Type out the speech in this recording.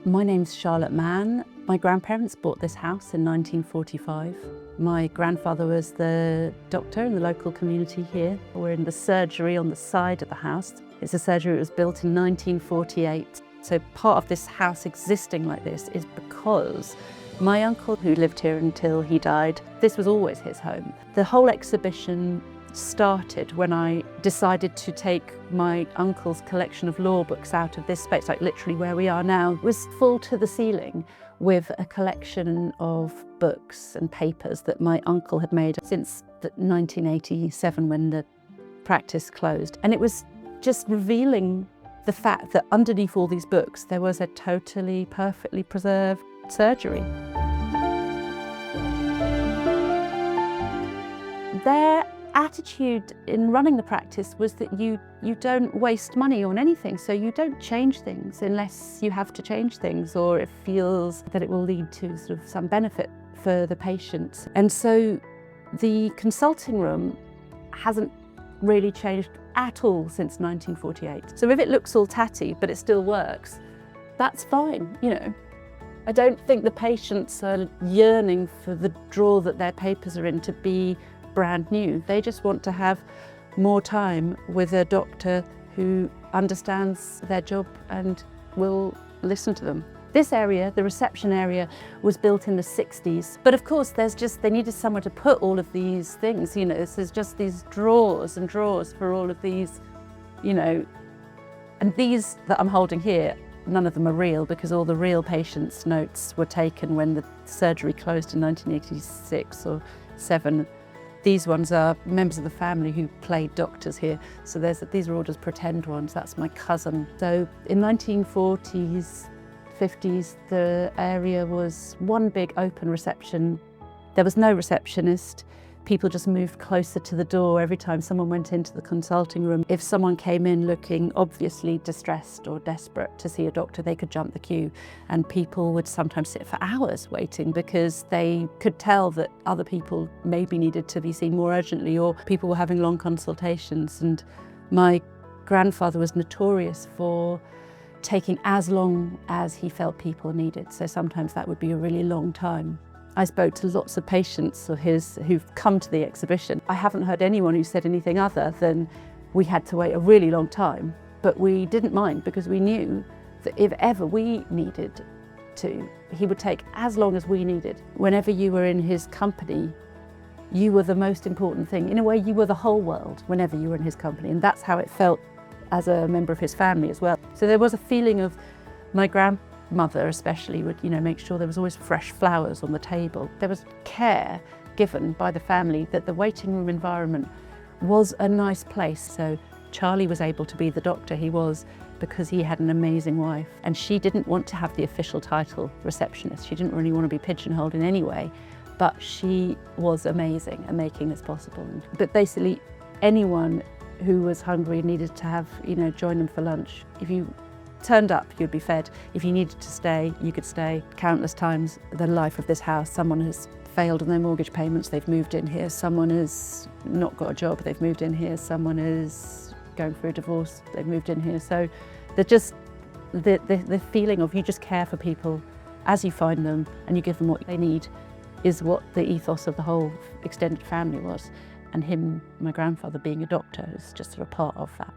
My name's Charlotte Mann. My grandparents bought this house in 1945. My grandfather was the doctor in the local community here. We're in the surgery on the side of the house. It's a surgery that was built in 1948. So part of this house existing like this is because my uncle, who lived here until he died, this was always his home. The whole exhibition started when I decided to take my uncle's collection of law books out of this space, like literally where we are now. It was full to the ceiling with a collection of books and papers that my uncle had made since 1987 when the practice closed. And it was just revealing the fact that underneath all these books there was a totally perfectly preserved surgery. Their attitude in running the practice was that you don't waste money on anything, so you don't change things unless you have to change things or it feels that it will lead to sort of some benefit for the patient. And so the consulting room hasn't really changed at all since 1948. So if it looks all tatty but it still works, that's fine, you know. I don't think the patients are yearning for the drawer that their papers are in to be brand new. They just want to have more time with a doctor who understands their job and will listen to them. This area, the reception area, was built in the 60s. But of course, they needed somewhere to put all of these things, you know, there's just these drawers and drawers for all of these, you know, and these that I'm holding here, none of them are real because all the real patients' notes were taken when the surgery closed in 1986 or 7. These ones are members of the family who played doctors here. So these are all just pretend ones. That's my cousin. So in 1940s, 50s, the area was one big open reception. There was no receptionist. People just moved closer to the door every time someone went into the consulting room. If someone came in looking obviously distressed or desperate to see a doctor, they could jump the queue, and people would sometimes sit for hours waiting because they could tell that other people maybe needed to be seen more urgently or people were having long consultations. And my grandfather was notorious for taking as long as he felt people needed. So sometimes that would be a really long time. I spoke to lots of patients of his who've come to the exhibition. I haven't heard anyone who said anything other than we had to wait a really long time, but we didn't mind because we knew that if ever we needed to, he would take as long as we needed. Whenever you were in his company, you were the most important thing. In a way, you were the whole world whenever you were in his company, and that's how it felt as a member of his family as well. So there was a feeling of my grandmother especially would, you know, make sure there was always fresh flowers on the table. There was care given by the family that the waiting room environment was a nice place. So Charlie was able to be the doctor he was because he had an amazing wife, and she didn't want to have the official title receptionist. She didn't really want to be pigeonholed in any way, but she was amazing at making this possible. But basically anyone who was hungry needed to have, you know, join them for lunch. If you turned up, you'd be fed. If you needed to stay, you could stay. Countless times, the life of this house, someone has failed on their mortgage payments, they've moved in here. Someone has not got a job, they've moved in here. Someone is going through a divorce, they've moved in here. So the feeling of you just care for people as you find them and you give them what they need is what the ethos of the whole extended family was. And him, my grandfather, being a doctor is just sort of part of that.